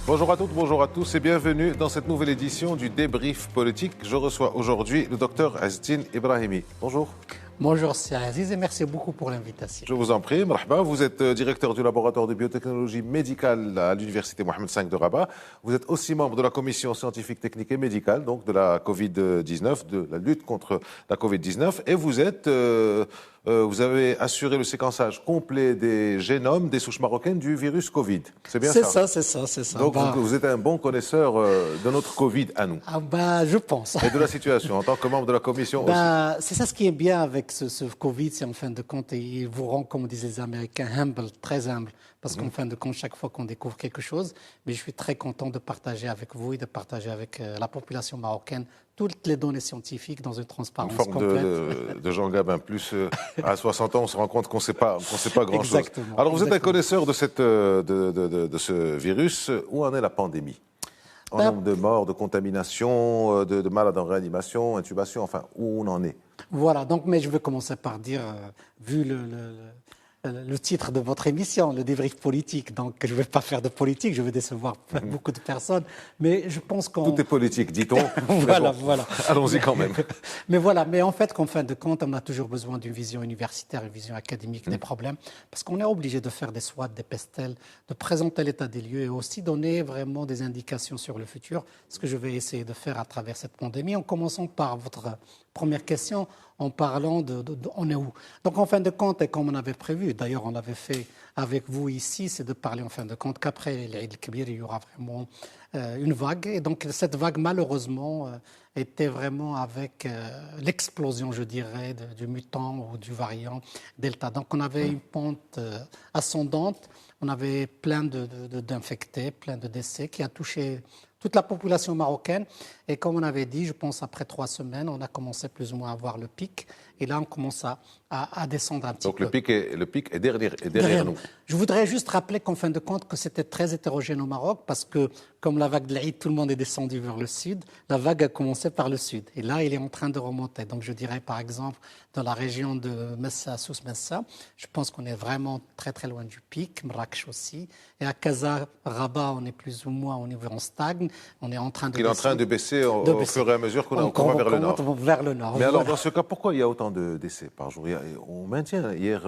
Bonjour à toutes, bonjour à tous et bienvenue dans cette nouvelle édition du débrief politique. Je reçois aujourd'hui le docteur Azdine Ibrahimi. Bonjour. Bonjour, c'est Aziz et merci beaucoup pour l'invitation. Je vous en prie, marhaba. Vous êtes directeur du laboratoire de biotechnologie médicale à l'université Mohamed V de Rabat. Vous êtes aussi membre de la commission scientifique, technique et médicale, donc de la Covid-19, de la lutte contre la Covid-19. Et vous avez assuré le séquençage complet des génomes des souches marocaines du virus Covid. C'est bien ça? C'est ça. Donc vous êtes un bon connaisseur de notre Covid à nous. Je pense. Et de la situation en tant que membre de la commission aussi. C'est ça ce qui est bien avec ce Covid, c'est en fin de compte, il vous rend, comme disent les Américains, humble, très humble. Parce qu'en fin de compte, chaque fois qu'on découvre quelque chose, mais je suis très content de partager avec vous et de partager avec la population marocaine toutes les données scientifiques dans une transparence complète. Une forme de Jean Gabin. Plus à 60 ans, on se rend compte qu'on ne sait pas grand-chose. Exactement. Alors vous êtes un connaisseur de ce virus. Où en est la pandémie? En nombre de morts, de contaminations, de malades en réanimation, intubation, enfin, où on en est? Voilà, donc, mais je veux commencer par dire, vu le titre de votre émission, le débrief politique, donc je ne vais pas faire de politique, je vais décevoir beaucoup de personnes, mais je pense qu'on... Tout est politique, dit-on. Voilà. Allons-y quand même. Mais en fait, qu'en fin de compte, on a toujours besoin d'une vision universitaire, une vision académique des problèmes, parce qu'on est obligé de faire des SWOT, des PESTEL, de présenter l'état des lieux et aussi donner vraiment des indications sur le futur, ce que je vais essayer de faire à travers cette pandémie, en commençant par votre première question, en parlant de on est où. Donc en fin de compte, et comme on avait prévu, d'ailleurs on l'avait fait avec vous ici, c'est de parler en fin de compte qu'après l'Eid el-Kebir, il y aura vraiment une vague. Et donc cette vague, malheureusement, était vraiment avec l'explosion, je dirais, du mutant ou du variant Delta. Donc on avait une pente ascendante, on avait plein d'infectés, plein de décès qui a touché toute la population marocaine. Et comme on avait dit, je pense après 3 semaines, on a commencé plus ou moins à voir le pic. Et là, on commence à descendre un petit peu. Donc le pic est derrière nous. Je voudrais juste rappeler qu'en fin de compte, que c'était très hétérogène au Maroc parce que, comme la vague de l'Aïd, tout le monde est descendu vers le sud. La vague a commencé par le sud. Et là, il est en train de remonter. Donc, je dirais, par exemple, dans la région de Messa, Souss Messa, je pense qu'on est vraiment très, très loin du pic. Marrakech aussi. Et à Casa, Rabat, on est plus ou moins au niveau, on stagne. On est en train de Il est en train de baisser au fur et à mesure qu'on va vers le nord. Vers le nord. Mais alors, dans ce cas, pourquoi il y a autant de décès par jour? On maintient. Hier,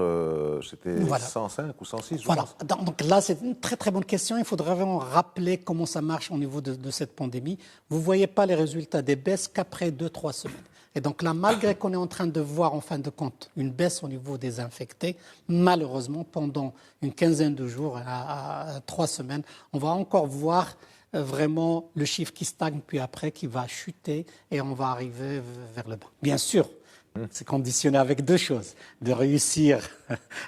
c'était 105 ou 106, je pense. Donc là, c'est une très très bonne question. Il faudrait vraiment rappeler comment ça marche au niveau de cette pandémie. Vous ne voyez pas les résultats des baisses qu'après 2-3 semaines. Et donc là, malgré qu'on est en train de voir en fin de compte une baisse au niveau des infectés, malheureusement, pendant une quinzaine de jours à 3 semaines, on va encore voir vraiment le chiffre qui stagne, puis après qui va chuter et on va arriver vers le bas. Bien sûr, c'est conditionné avec 2 choses, de réussir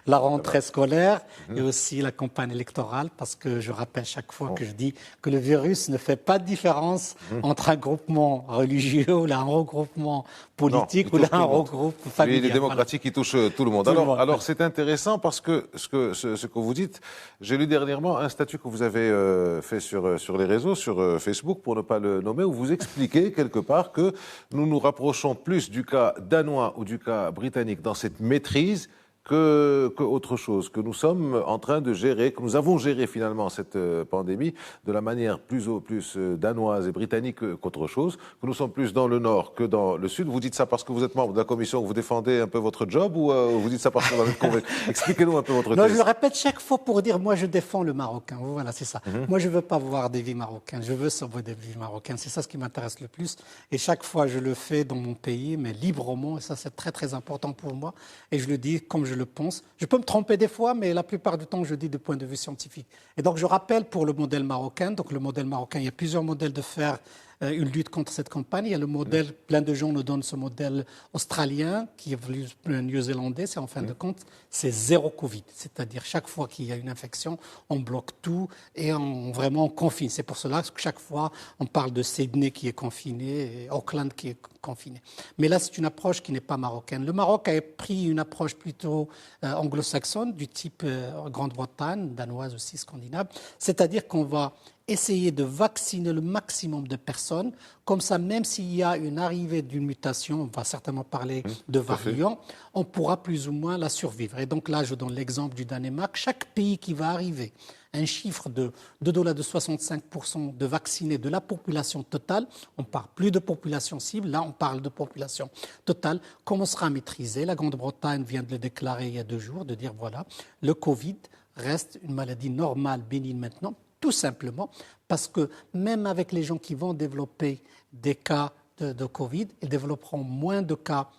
la rentrée scolaire et aussi la campagne électorale, parce que je rappelle chaque fois que je dis que le virus ne fait pas de différence entre un groupement religieux ou un regroupement politique ou un regroupement familial. Il est démocratique, il touche tout le monde. Alors c'est intéressant parce que ce que vous dites, j'ai lu dernièrement un statut que vous avez fait sur les réseaux, sur Facebook, pour ne pas le nommer, où vous expliquez quelque part que nous nous rapprochons plus du cas danois ou du cas britannique dans cette maîtrise que autre chose, que nous sommes en train de gérer, que nous avons géré finalement cette pandémie de la manière plus danoise et britannique qu'autre chose, que nous sommes plus dans le nord que dans le sud. Vous dites ça parce que vous êtes membre de la commission, que vous défendez un peu votre job, ou vous dites ça parce que vous en êtes convaincu? Expliquez-nous un peu votre thèse. Non, je le répète chaque fois pour dire, moi je défends le Marocain. Voilà, c'est ça. Moi je ne veux pas voir des vies marocaines, je veux sauver des vies marocaines. C'est ça ce qui m'intéresse le plus. Et chaque fois je le fais dans mon pays, mais librement. Et ça c'est très très important pour moi. Et je le dis comme je le pense. Je peux me tromper des fois, mais la plupart du temps, je dis du point de vue scientifique. Et donc, je rappelle pour le modèle marocain. Donc, le modèle marocain, il y a plusieurs modèles de faire une lutte contre cette campagne. Il y a le modèle, plein de gens nous donnent ce modèle australien, qui est néo-zélandais. C'est en fin de compte, c'est zéro Covid. C'est-à-dire, chaque fois qu'il y a une infection, on bloque tout et on vraiment confine. C'est pour cela que chaque fois, on parle de Sydney qui est confiné et Auckland qui est confiné. Mais là, c'est une approche qui n'est pas marocaine. Le Maroc a pris une approche plutôt anglo-saxonne, du type Grande-Bretagne, danoise aussi, scandinave. C'est-à-dire qu'on va essayer de vacciner le maximum de personnes. Comme ça, même s'il y a une arrivée d'une mutation, on va certainement parler de variants, on pourra plus ou moins la survivre. Et donc là, je donne l'exemple du Danemark. Chaque pays qui va arriver un chiffre de 65% de vaccinés de la population totale, on ne parle plus de population cible, là on parle de population totale, commencera à maîtriser. La Grande-Bretagne vient de le déclarer il y a 2 jours, de dire voilà, le Covid reste une maladie normale, bénigne maintenant, tout simplement parce que même avec les gens qui vont développer des cas de Covid, ils développeront moins de cas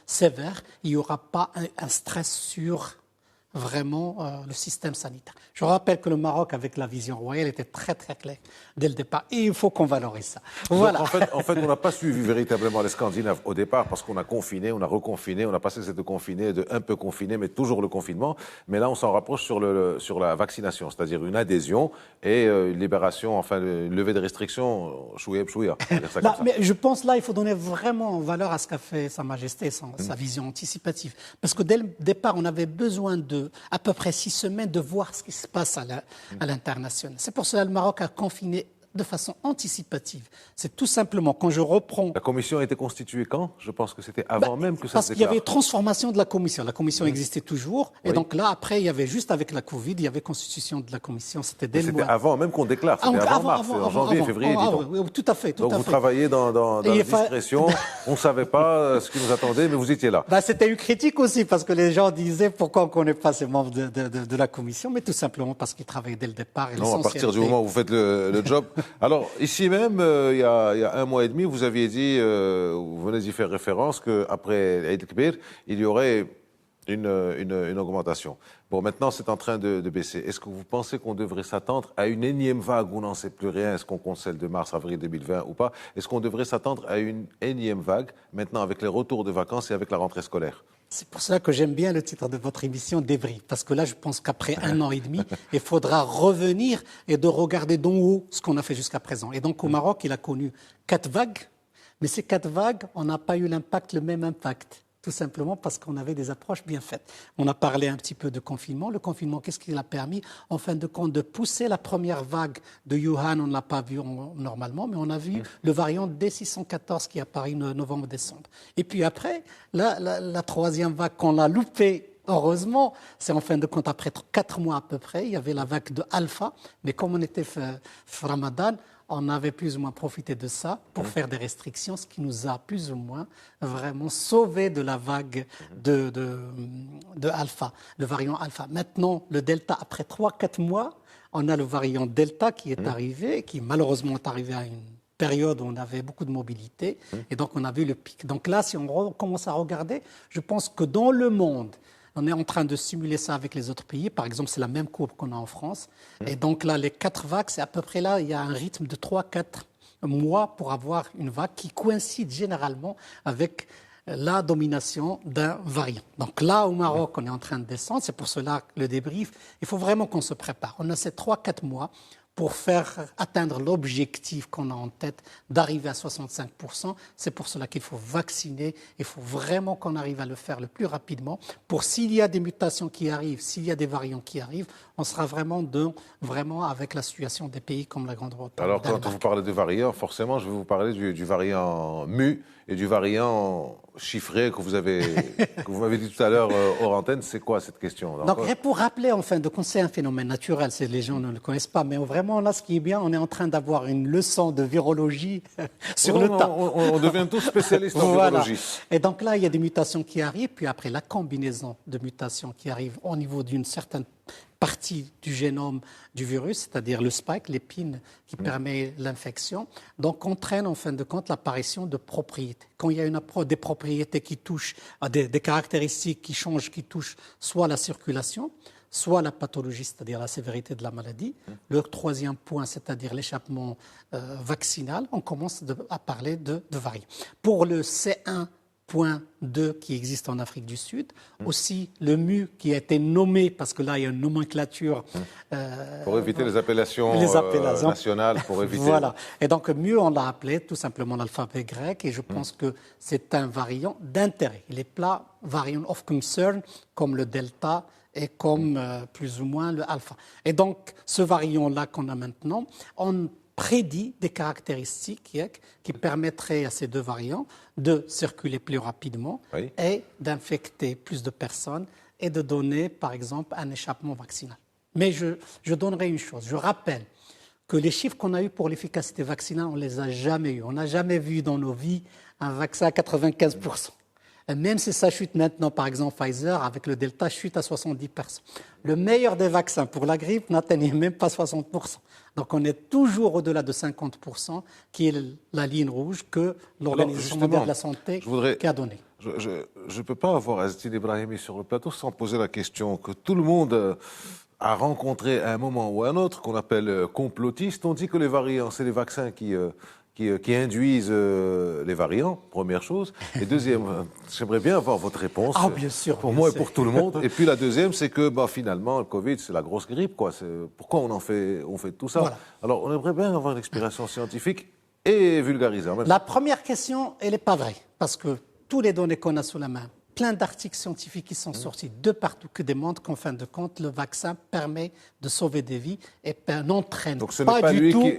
sévères. Il n'y aura pas un stress sur vraiment le système sanitaire. Je rappelle que le Maroc, avec la vision royale, était très très clair dès le départ. Et il faut qu'on valorise ça. Voilà. Donc, en fait, on n'a pas suivi véritablement les Scandinaves au départ parce qu'on a confiné, on a reconfiné, on a passé cette confiné de un peu confiné, mais toujours le confinement. Mais là, on s'en rapproche sur la vaccination, c'est-à-dire une adhésion et une libération, enfin, une levée des restrictions, chouïa. Mais je pense là, il faut donner vraiment valeur à ce qu'a fait Sa Majesté, sa vision anticipative. Parce que dès le départ, on avait besoin de à peu près 6 semaines de voir ce qui se passe à l'international. C'est pour cela que le Maroc a confiné de façon anticipative. C'est tout simplement quand je reprends... La commission a été constituée quand? Je pense que c'était avant même que ça se déclare. Parce qu'il y avait transformation de la commission. La commission existait toujours. Et donc là, après, il y avait juste avec la Covid, il y avait constitution de la commission. C'était dès le mois. C'était avant même qu'on déclare. C'était avant mars, en janvier, février. Oui, tout à fait. Donc vous travaillez dans la discrétion. On ne savait pas ce qui nous attendait, mais vous étiez là. C'était une critique aussi, parce que les gens disaient pourquoi on ne connaît pas ces membres de la commission, mais tout simplement parce qu'ils travaillaient dès le départ. Et non, à partir du moment où vous faites le job... Alors, ici même, il y a 1 mois et demi, vous aviez dit, vous venez d'y faire référence, qu'après Eid Kbir, il y aurait une augmentation. Bon, maintenant, c'est en train de baisser. Est-ce que vous pensez qu'on devrait s'attendre à une énième vague où on n'en sait plus rien? Est-ce qu'on compte celle de mars-avril 2020 ou pas? Est-ce qu'on devrait s'attendre à une énième vague, maintenant, avec les retours de vacances et avec la rentrée scolaire? C'est pour cela que j'aime bien le titre de votre émission, Débrief. Parce que là, je pense qu'après 1 an et demi, il faudra revenir et de regarder d'en haut ce qu'on a fait jusqu'à présent. Et donc, au Maroc, il a connu 4 vagues. Mais ces 4 vagues, on n'a pas eu le même impact. Tout simplement parce qu'on avait des approches bien faites. On a parlé un petit peu de confinement. Le confinement, qu'est-ce qu'il a permis? En fin de compte, de pousser la première vague de Wuhan. On ne l'a pas vu normalement, mais on a vu le variant D614 qui est apparu novembre-décembre. Et puis après, la troisième vague qu'on a loupée, heureusement, c'est en fin de compte, après 4 mois à peu près, il y avait la vague de Alpha. Mais comme on était Ramadan, on avait plus ou moins profité de ça pour faire des restrictions, ce qui nous a plus ou moins vraiment sauvé de la vague de Alpha, le variant Alpha. Maintenant, le Delta, après 3-4 mois, on a le variant Delta qui est arrivé, qui malheureusement est arrivé à une période où on avait beaucoup de mobilité, et donc on a vu le pic. Donc là, si on commence à regarder, je pense que dans le monde, on est en train de simuler ça avec les autres pays. Par exemple, c'est la même courbe qu'on a en France. Et donc là, les 4 vagues, c'est à peu près là, il y a un rythme de 3-4 mois pour avoir une vague qui coïncide généralement avec la domination d'un variant. Donc là, au Maroc, on est en train de descendre. C'est pour cela que le débrief, il faut vraiment qu'on se prépare. On a ces 3-4 mois pour faire atteindre l'objectif qu'on a en tête d'arriver à 65%. C'est pour cela qu'il faut vacciner. Il faut vraiment qu'on arrive à le faire le plus rapidement. Pour s'il y a des mutations qui arrivent, s'il y a des variants qui arrivent, on sera vraiment avec la situation des pays comme la Grande-Bretagne. Alors, quand vous parlez de variants, forcément, je vais vous parler du variant MU et du variant chiffré que vous m'avez dit tout à l'heure hors antenne. C'est quoi cette question? Donc, pour rappeler, en fin de compte, c'est un phénomène naturel. Les gens ne le connaissent pas, mais vraiment, là, ce qui est bien, on est en train d'avoir une leçon de virologie sur le tas. On devient tous spécialistes en virologie. Et donc là, il y a des mutations qui arrivent, puis après, la combinaison de mutations qui arrivent au niveau d'une certaine partie du génome du virus, c'est-à-dire le spike, l'épine qui permet l'infection, donc entraîne en fin de compte l'apparition de propriétés. Quand il y a des propriétés qui touchent à des caractéristiques qui changent, qui touchent soit la circulation, soit la pathologie, c'est-à-dire la sévérité de la maladie. Le 3e point, c'est-à-dire l'échappement vaccinal, on commence à parler de variants. Pour le C1.2 qui existe en Afrique du Sud, aussi le MU qui a été nommé, parce que là il y a une nomenclature... pour éviter les appellations nationales, pour éviter... Voilà, et donc MU on l'a appelé tout simplement l'alphabet grec, et je pense que c'est un variant d'intérêt. Il est pas variant of concern comme le Delta est comme plus ou moins le alpha. Et donc, ce variant-là qu'on a maintenant, on prédit des caractéristiques qui permettraient à ces deux variants de circuler plus rapidement et d'infecter plus de personnes et de donner, par exemple, un échappement vaccinal. Mais je donnerai une chose, je rappelle que les chiffres qu'on a eus pour l'efficacité vaccinale, on ne les a jamais eus. On n'a jamais vu dans nos vies un vaccin à 95%. Et même si ça chute maintenant, par exemple, Pfizer, avec le Delta, chute à 70%. Le meilleur des vaccins pour la grippe n'atteignait même pas 60%. Donc on est toujours au-delà de 50%, qui est la ligne rouge que l'Organisation mondiale de la santé a donnée. Je ne peux pas avoir Azdine Ibrahimi sur le plateau sans poser la question que tout le monde a rencontré à un moment ou à un autre, qu'on appelle complotiste. On dit que les variants, c'est les vaccins qui induisent les variants, première chose. Et deuxième, j'aimerais bien avoir votre réponse. Ah, bien sûr. Pour moi et pour tout le monde. Et puis la deuxième, c'est que finalement, le Covid, c'est la grosse grippe, quoi. Pourquoi on fait tout ça? Voilà. Alors, on aimerait bien avoir une explication scientifique et vulgarisée en même temps. La première question, elle n'est pas vraie, parce que toutes les données qu'on a sous la main, plein d'articles scientifiques qui sont sortis de partout qui démontrent qu'en fin de compte, le vaccin permet de sauver des vies et n'entraîne pas du tout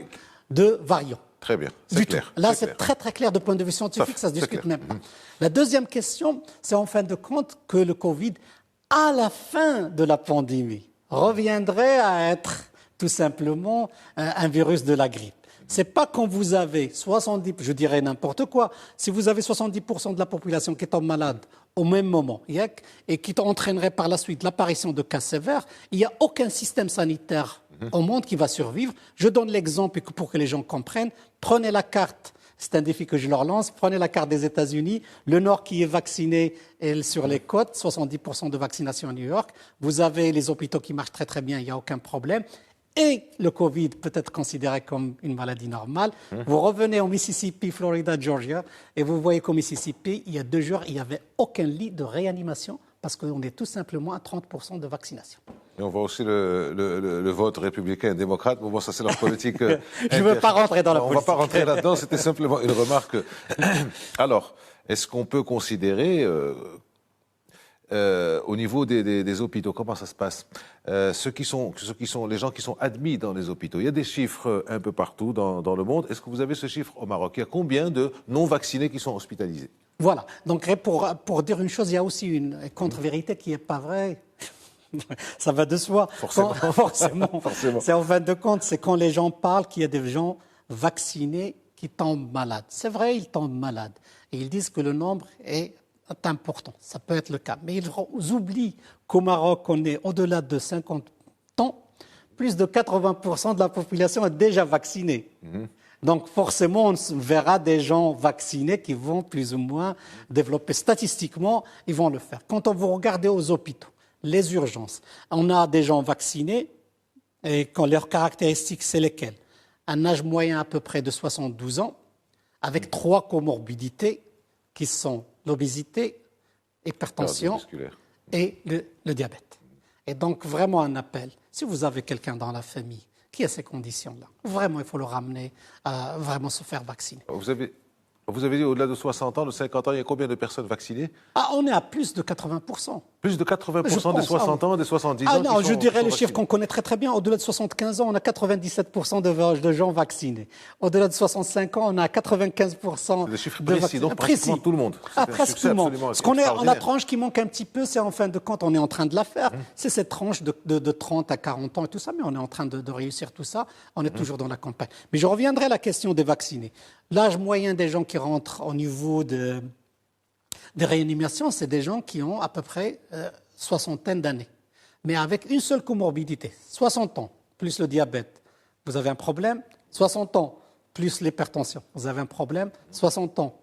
de variants. Très bien, c'est clair. Là, c'est très très clair de point de vue scientifique, ça se discute même pas. La deuxième question, c'est en fin de compte que le Covid, à la fin de la pandémie, reviendrait à être tout simplement un virus de la grippe. C'est pas quand vous avez 70, je dirais n'importe quoi, si vous avez 70% de la population qui tombe malade au même moment et qui entraînerait par la suite l'apparition de cas sévères, il n'y a aucun système sanitaire au monde qui va survivre. Je donne l'exemple pour que les gens comprennent. Prenez la carte, c'est un défi que je leur lance, prenez la carte des États-Unis, le Nord qui est vacciné sur les côtes, 70% de vaccination à New York, vous avez les hôpitaux qui marchent très très bien, il n'y a aucun problème. Et le Covid peut être considéré comme une maladie normale. Vous revenez au Mississippi, Florida, Georgia, et vous voyez qu'au Mississippi, il y a 2 jours, il n'y avait aucun lit de réanimation parce qu'on est tout simplement à 30% de vaccination. Et on voit aussi le vote républicain et démocrate. Bon, ça, c'est leur politique. Je ne veux pas rentrer dans la politique. On ne va pas rentrer là-dedans, c'était simplement une remarque. Alors, est-ce qu'on peut considérer... au niveau des hôpitaux, comment ça se passe? Les gens qui sont admis dans les hôpitaux. Il y a des chiffres un peu partout dans le monde. Est-ce que vous avez ce chiffre au Maroc? Il y a combien de non-vaccinés qui sont hospitalisés? Voilà. Donc, pour dire une chose, il y a aussi une contre-vérité qui n'est pas vraie. Ça va de soi. Forcément. C'est en fin de compte, c'est quand les gens parlent qu'il y a des gens vaccinés qui tombent malades. C'est vrai, ils tombent malades. Et ils disent que le nombre est important, ça peut être le cas. Mais ils oublient qu'au Maroc, on est au-delà de 50 ans, plus de 80% de la population est déjà vaccinée. Donc forcément, on verra des gens vaccinés qui vont plus ou moins développer. Statistiquement, ils vont le faire. Quand on vous regardez aux hôpitaux, les urgences, on a des gens vaccinés et quand leurs caractéristiques, c'est lesquelles? Un âge moyen à peu près de 72 ans, avec 3 comorbidités qui sont l'obésité, l'hypertension et le diabète. Et donc, vraiment un appel. Si vous avez quelqu'un dans la famille qui a ces conditions-là, vraiment, il faut le ramener à vraiment se faire vacciner. Vous avez dit au-delà de 60 ans, de 50 ans, il y a combien de personnes vaccinées? On est à plus de 80%. Plus de 80% des 60 ans, des 70 ans? Non, je dirais le chiffre qu'on connaît très très bien. Au-delà de 75 ans, on a 97% de gens vaccinés. Au-delà de 65 ans, on a 95% de chiffres précis, donc pratiquement tout le monde. Presque tout le monde. Ce qu'on est, la tranche qui manque un petit peu, c'est en fin de compte, on est en train de la faire. C'est cette tranche de 30 à 40 ans et tout ça, mais on est en train de réussir tout ça. On est toujours dans la campagne. Mais je reviendrai à la question des vaccinés. L'âge moyen des gens qui rentrent au niveau des réanimations, c'est des gens qui ont à peu près soixantaine d'années. Mais avec une seule comorbidité, 60 ans plus le diabète, vous avez un problème. 60 ans plus l'hypertension, vous avez un problème. 60 ans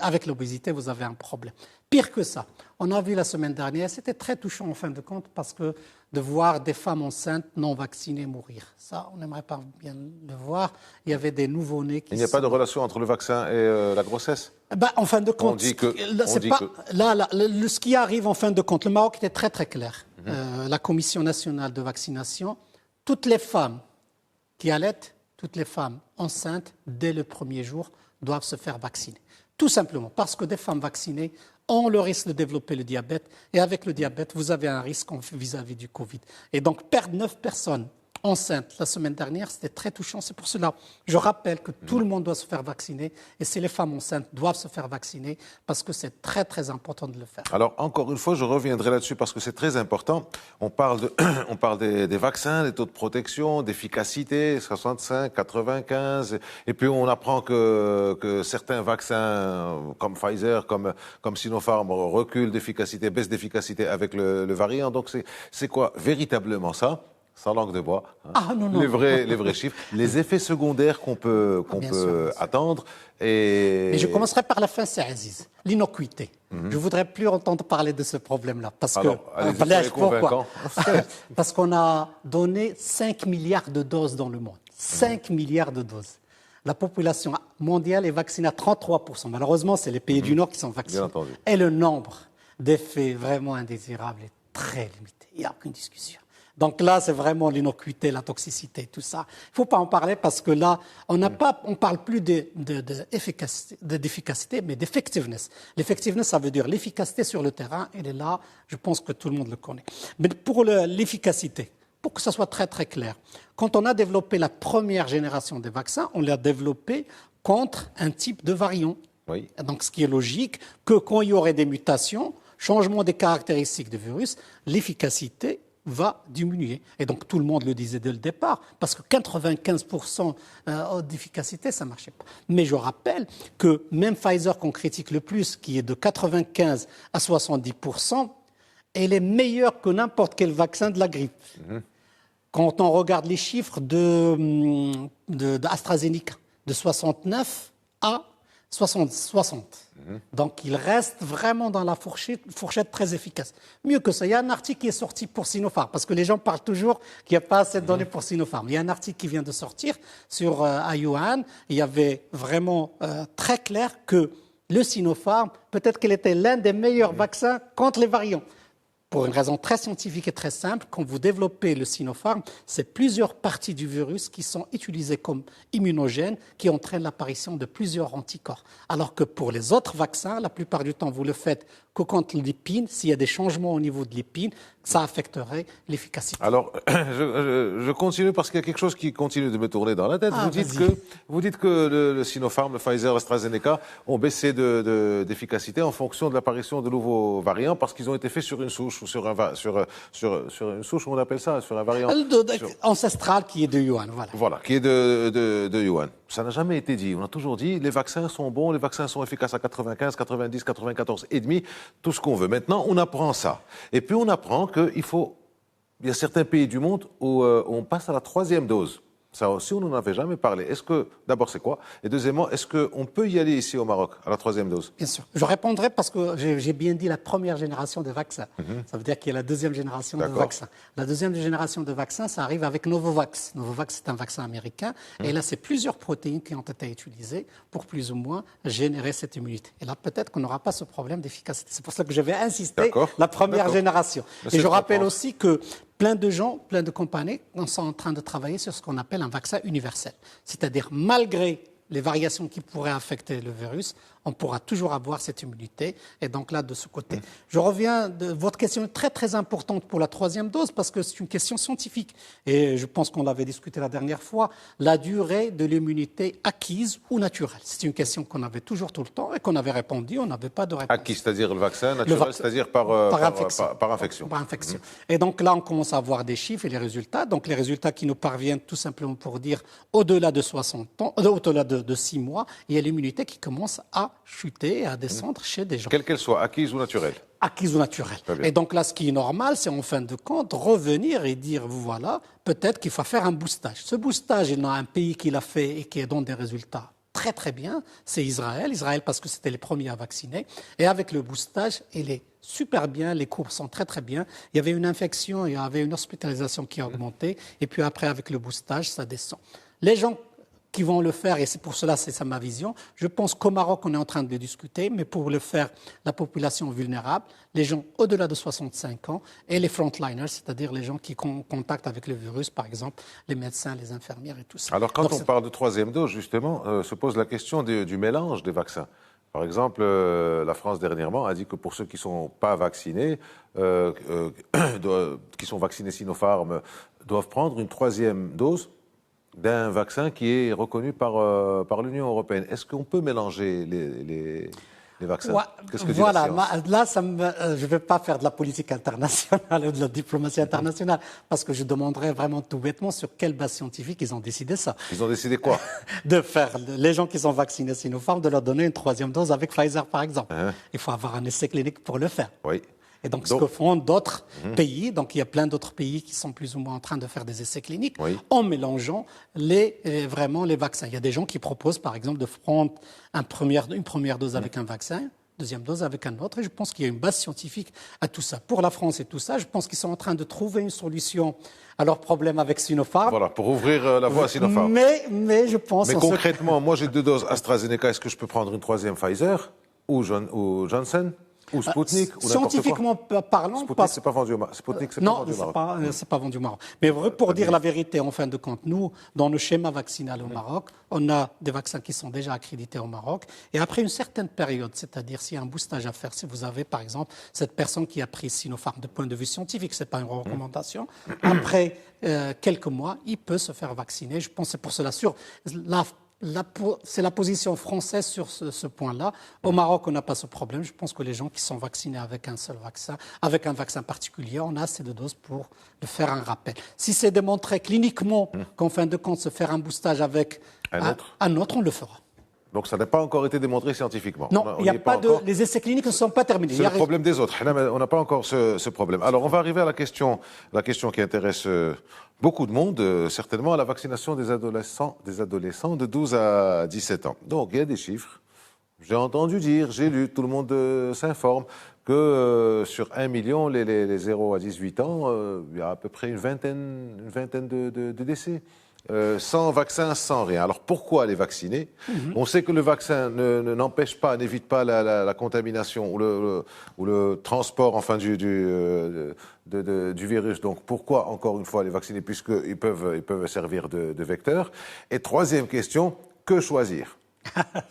avec l'obésité, vous avez un problème. Pire que ça, on a vu la semaine dernière, c'était très touchant en fin de compte parce que de voir des femmes enceintes non vaccinées mourir. Ça, on n'aimerait pas bien le voir. Il y avait des nouveau-nés qui... Il n'y a pas de relation entre le vaccin et la grossesse? En fin de compte, ce qui arrive en fin de compte, le Maroc était très très clair. La Commission nationale de vaccination, toutes les femmes qui allaitent, toutes les femmes enceintes, dès le premier jour, doivent se faire vacciner. Tout simplement parce que des femmes vaccinées ont le risque de développer le diabète. Et avec le diabète, vous avez un risque vis-à-vis du Covid. Et donc, perdre 9 personnes enceintes la semaine dernière, c'était très touchant. C'est pour cela, je rappelle que tout le monde doit se faire vacciner. Et c'est les femmes enceintes doivent se faire vacciner parce que c'est très, très important de le faire. Alors, encore une fois, je reviendrai là-dessus parce que c'est très important. On parle des vaccins, des taux de protection, d'efficacité, 65, 95. Et puis, on apprend que certains vaccins, comme Pfizer, comme Sinopharm, reculent d'efficacité, baissent d'efficacité avec le variant. Donc, c'est quoi véritablement ça? Sans langue de bois, hein. Ah, non, non. Les vrais chiffres, les effets secondaires qu'on peut attendre. Et je commencerai par la fin, c'est Aziz, l'innocuité. Je ne voudrais plus entendre parler de ce problème-là. Parce pourquoi? Parce qu'on a donné 5 milliards de doses dans le monde. 5 milliards de doses. La population mondiale est vaccinée à 33%. Malheureusement, c'est les pays du Nord qui sont vaccinés. Bien entendu. Et le nombre d'effets vraiment indésirables est très limité. Il n'y a aucune discussion. Donc là, c'est vraiment l'innocuité, la toxicité, tout ça. Il ne faut pas en parler parce que là, on ne parle plus d'efficacité, mais d'effectiveness. L'effectiveness, ça veut dire l'efficacité sur le terrain. Elle est là, je pense que tout le monde le connaît. Mais pour l'efficacité, pour que ça soit très très clair, quand on a développé la première génération des vaccins, on l'a développé contre un type de variant. Oui. Donc ce qui est logique, que quand il y aurait des mutations, changement des caractéristiques du virus, l'efficacité va diminuer. Et donc tout le monde le disait dès le départ, parce que 95% d'efficacité, ça ne marchait pas. Mais je rappelle que même Pfizer, qu'on critique le plus, qui est de 95 à 70%, elle est meilleure que n'importe quel vaccin de la grippe. Quand on regarde les chiffres d'AstraZeneca, de 69 à 60. Donc, il reste vraiment dans la fourchette très efficace. Mieux que ça, il y a un article qui est sorti pour Sinopharm, parce que les gens parlent toujours qu'il n'y a pas assez de données pour Sinopharm. Il y a un article qui vient de sortir sur Wuhan. Il y avait vraiment très clair que le Sinopharm, peut-être qu'il était l'un des meilleurs vaccins contre les variants. Pour une raison très scientifique et très simple, quand vous développez le Sinopharm, c'est plusieurs parties du virus qui sont utilisées comme immunogènes, qui entraînent l'apparition de plusieurs anticorps. Alors que pour les autres vaccins, la plupart du temps, vous le faites que contre l'épine. S'il y a des changements au niveau de l'épine, ça affecterait l'efficacité. Alors, je continue parce qu'il y a quelque chose qui continue de me tourner dans la tête. Vous dites que le Sinopharm, le Pfizer, l'AstraZeneca ont baissé d'efficacité en fonction de l'apparition de nouveaux variants parce qu'ils ont été faits sur une souche ou sur une souche, on appelle ça, sur un variant ancestral qui est de Wuhan, voilà. Voilà, qui est de Wuhan. Ça n'a jamais été dit. On a toujours dit les vaccins sont bons, les vaccins sont efficaces à 95, 90, 94 et demi, tout ce qu'on veut. Maintenant, on apprend ça. Et puis on apprend qu'il y a certains pays du monde où on passe à la 3e dose. Ça aussi, on n'en avait jamais parlé. D'abord, c'est quoi? Et deuxièmement, est-ce qu'on peut y aller ici au Maroc, à la 3e dose? Bien sûr. Je répondrai parce que j'ai bien dit la première génération de vaccins. Ça veut dire qu'il y a la 2e génération de vaccins. La 2e génération de vaccins, ça arrive avec Novavax. Novavax, c'est un vaccin américain. Et là, c'est plusieurs protéines qui ont été utilisées pour plus ou moins générer cette immunité. Et là, peut-être qu'on n'aura pas ce problème d'efficacité. C'est pour ça que je vais insister la première génération. Et je rappelle aussi que plein de gens, plein de compagnies sont en train de travailler sur ce qu'on appelle un vaccin universel. C'est-à-dire, malgré les variations qui pourraient affecter le virus, on pourra toujours avoir cette immunité. Et donc là, de ce côté. Je reviens, votre question est très très importante pour la 3e dose parce que c'est une question scientifique. Et je pense qu'on l'avait discuté la dernière fois, la durée de l'immunité acquise ou naturelle. C'est une question qu'on avait toujours tout le temps et qu'on avait répondu, on n'avait pas de réponse. Acquise, c'est-à-dire le vaccin, naturel, c'est-à-dire par infection. Par infection. Et donc là, on commence à avoir des chiffres et les résultats. Donc les résultats qui nous parviennent tout simplement pour dire au-delà de 60 ans, au-delà de 6 mois, il y a l'immunité qui commence à chuter et à descendre chez des gens. Quelle qu'elle soit, acquise ou naturelle? Acquise ou naturelle. Et donc là, ce qui est normal, c'est en fin de compte revenir et dire, voilà, peut-être qu'il faut faire un boostage. Ce boostage, il y a un pays qui l'a fait et qui donne des résultats très très bien, c'est Israël. Israël parce que c'était les premiers à vacciner. Et avec le boostage, il est super bien, les courbes sont très très bien. Il y avait une infection, il y avait une hospitalisation qui a augmenté. Et puis après, avec le boostage, ça descend. Les gens qui vont le faire, et c'est pour cela, c'est ça ma vision. Je pense qu'au Maroc, on est en train de le discuter, mais pour le faire, la population vulnérable, les gens au-delà de 65 ans et les frontliners, c'est-à-dire les gens qui ont contact avec le virus, par exemple, les médecins, les infirmières et tout ça. Alors quand on parle de 3e dose, justement, se pose la question du mélange des vaccins. Par exemple, la France dernièrement a dit que pour ceux qui ne sont pas vaccinés, qui sont vaccinés Sinopharm, doivent prendre une 3e dose d'un vaccin qui est reconnu par l'Union européenne. Est-ce qu'on peut mélanger les vaccins? Ouais, Qu'est-ce que dit voilà, la science? là, je ne vais pas faire de la politique internationale ou de la diplomatie internationale, parce que je demanderais vraiment tout bêtement sur quelle base scientifique ils ont décidé ça. Ils ont décidé quoi? De faire les gens qui sont vaccinés Sinopharm, de leur donner une 3e dose avec Pfizer, par exemple. Il faut avoir un essai clinique pour le faire. Oui. Et donc, ce que font d'autres pays, donc il y a plein d'autres pays qui sont plus ou moins en train de faire des essais cliniques, en mélangeant vraiment les vaccins. Il y a des gens qui proposent, par exemple, de prendre une première dose avec un vaccin, 2e dose avec un autre, et je pense qu'il y a une base scientifique à tout ça. Pour la France et tout ça, je pense qu'ils sont en train de trouver une solution à leur problème avec Sinopharm. Voilà, pour ouvrir la voie à Sinopharm. Mais je pense... Mais concrètement, moi j'ai 2 doses AstraZeneca, est-ce que je peux prendre une 3e Pfizer ou Johnson ou Sputnik ou scientifiquement parlant, Sputnik, c'est pas vendu au Maroc. Sputnik, c'est pas vendu au Maroc. Non, c'est pas vendu au Maroc. Mais pour dire la vérité, en fin de compte, nous, dans le schéma vaccinal au Maroc, on a des vaccins qui sont déjà accrédités au Maroc. Et après une certaine période, c'est-à-dire s'il y a un boostage à faire, si vous avez, par exemple, cette personne qui a pris Sinopharm de point de vue scientifique, c'est pas une recommandation, après quelques mois, il peut se faire vacciner. Je pense que c'est pour cela c'est la position française sur ce point-là. Au Maroc, on n'a pas ce problème. Je pense que les gens qui sont vaccinés avec un seul vaccin, avec un vaccin particulier, on a assez de doses pour faire un rappel. Si c'est démontré cliniquement qu'en fin de compte, se faire un boostage avec un autre, on le fera. Donc ça n'a pas encore été démontré scientifiquement. Non, il n'y a pas les essais cliniques ne sont pas terminés. C'est le problème des autres. On n'a pas encore ce problème. Alors on va arriver à la question qui intéresse beaucoup de monde, certainement, à la vaccination des adolescents de 12 à 17 ans. Donc il y a des chiffres. J'ai entendu dire, j'ai lu, tout le monde s'informe que sur 1 million, les 0 à 18 ans, il y a à peu près une vingtaine de décès. Sans vaccin, sans rien. Alors pourquoi les vacciner? On sait que le vaccin n'empêche pas, n'évite pas la contamination ou le transport enfin du virus. Donc pourquoi encore une fois les vacciner puisqu'ils peuvent servir de vecteur? Et 3e question, que choisir?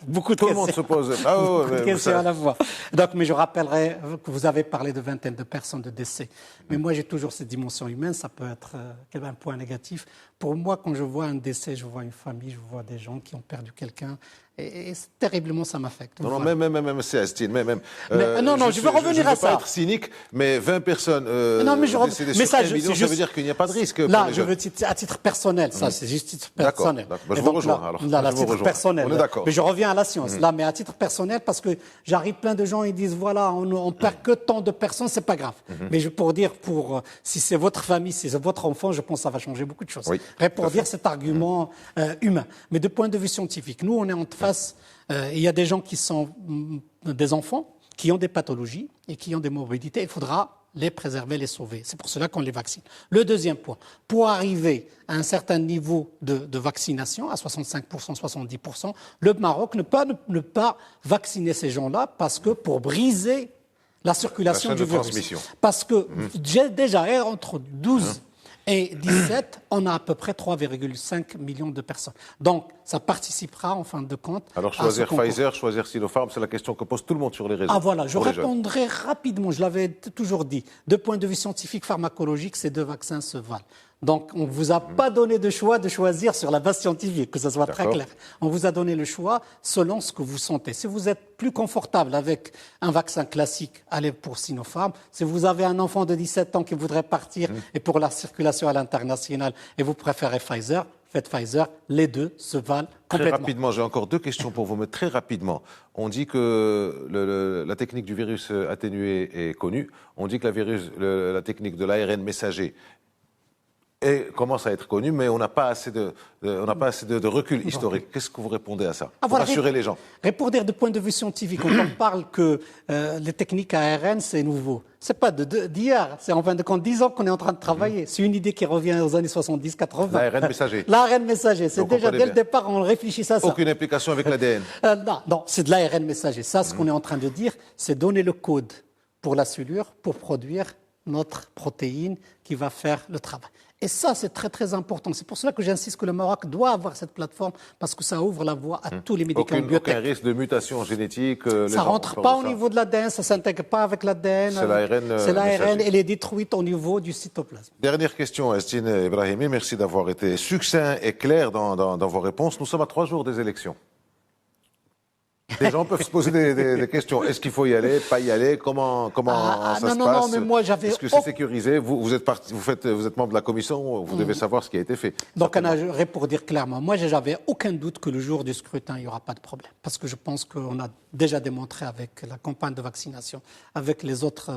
Beaucoup de Tout questions. le monde se pose Beaucoup de questions à la fois. Donc, mais je rappellerai que vous avez parlé de vingtaine de personnes de décès. Mais moi, j'ai toujours cette dimension humaine. Ça peut être un point négatif. Pour moi, quand je vois un décès, je vois une famille, je vois des gens qui ont perdu quelqu'un. Et terriblement, ça m'affecte. Non, voilà. même c'est Astine, même. Non, je veux revenir à ça. Je ne veux pas être cynique, mais 20 personnes décédées sur 1 million, ça veut dire qu'il n'y a pas de risque. Là, je veux à titre personnel, ça, c'est juste titre personnel. D'accord. Je vous rejoins alors. Là, à titre personnel. On est d'accord. Mais je reviens à la science. Là, mais à titre personnel, parce que j'arrive plein de gens, ils disent voilà, on perd que tant de personnes, c'est pas grave. Mais pour dire, si c'est votre famille, si c'est votre enfant, je pense que ça va changer beaucoup de choses. Oui, pour dire cet argument humain. Mais de point de vue scientifique, nous, on est en face. Il y a des gens qui sont des enfants, qui ont des pathologies et qui ont des morbidités. Il faudra les préserver, les sauver. C'est pour cela qu'on les vaccine. Le 2e point, pour arriver à un certain niveau de vaccination, à 65%, 70%, le Maroc ne peut ne pas vacciner ces gens-là parce que pour briser la circulation du virus. Parce que déjà, entre 12 et 17, on a à peu près 3,5 millions de personnes. Donc, ça participera, en fin de compte, alors, choisir Pfizer, choisir Sinopharm, c'est la question que pose tout le monde sur les réseaux. Ah voilà, je répondrai rapidement, je l'avais toujours dit. De point de vue scientifique, pharmacologique, ces 2 vaccins se valent. Donc, on ne vous a pas donné de choix de choisir sur la base scientifique, que ce soit très clair. On vous a donné le choix selon ce que vous sentez. Si vous êtes plus confortable avec un vaccin classique, allez pour Sinopharm. Si vous avez un enfant de 17 ans qui voudrait partir et pour la circulation à l'international et vous préférez Pfizer, faites Pfizer. Les 2 se valent complètement. Très rapidement, j'ai encore 2 questions pour vous, mais très rapidement. On dit que la technique du virus atténué est connue. On dit que la technique de l'ARN messager commence à être connu, mais on n'a pas assez de recul historique. Qu'est-ce que vous répondez à ça pour rassurer les gens? Pour dire de point de vue scientifique, quand on parle que les techniques ARN, c'est nouveau. C'est pas d'hier, c'est en fin de compte 10 ans qu'on est en train de travailler. C'est une idée qui revient aux années 70-80. L'ARN messager. L'ARN messager, c'est déjà dès le départ, on réfléchit à ça. Aucune implication avec l'ADN. Non, c'est de l'ARN messager. Ça, ce qu'on est en train de dire, c'est donner le code pour la cellule pour produire notre protéine qui va faire le travail. Et ça, c'est très, très important. C'est pour cela que j'insiste que le Maroc doit avoir cette plateforme parce que ça ouvre la voie à tous les médicaments biotech. Aucun risque de mutation génétique. Ça ne rentre pas au niveau de l'ADN, ça ne s'intègre pas avec l'ADN. C'est l'ARN. C'est l'ARN, elle est détruite au niveau du cytoplasme. Dernière question, Estine Ibrahimi. Merci d'avoir été succinct et clair dans vos réponses. Nous sommes à 3 jours des élections. Les gens peuvent se poser des questions. Est-ce qu'il faut y aller, pas y aller? Comment ça se passe? Non, mais moi j'avais. Est-ce que c'est sécurisé? Vous êtes membre de la commission, vous devez savoir ce qui a été fait. Donc, pour dire clairement, moi j'avais aucun doute que le jour du scrutin, il n'y aura pas de problème. Parce que je pense qu'on a déjà démontré avec la campagne de vaccination, avec les autres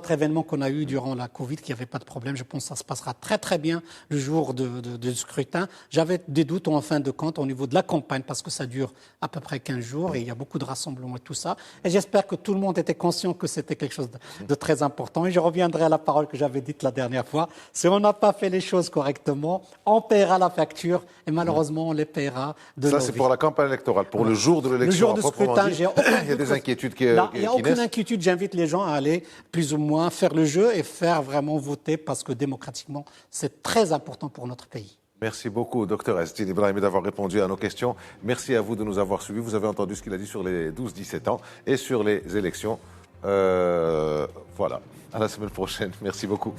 événements qu'on a eus durant la Covid, qu'il n'y avait pas de problème. Je pense que ça se passera très très bien le jour du scrutin. J'avais des doutes en fin de compte au niveau de la campagne, parce que ça dure à peu près 15 jours et il y a beaucoup de rassemblements et tout ça. Et j'espère que tout le monde était conscient que c'était quelque chose de très important. Et je reviendrai à la parole que j'avais dite la dernière fois. Si on n'a pas fait les choses correctement, on paiera la facture et malheureusement, on les paiera de Ça, c'est pour la campagne électorale. Pour le jour de l'élection, le jour du scrutin, il y a des inquiétudes qui il n'y a aucune inquiétude. J'invite les gens à aller plus ou moins faire le jeu et faire vraiment voter parce que démocratiquement, c'est très important pour notre pays. Merci beaucoup, Dr Estine Ibrahimi, d'avoir répondu à nos questions. Merci à vous de nous avoir suivis. Vous avez entendu ce qu'il a dit sur les 12-17 ans et sur les élections. Voilà. À la semaine prochaine. Merci beaucoup.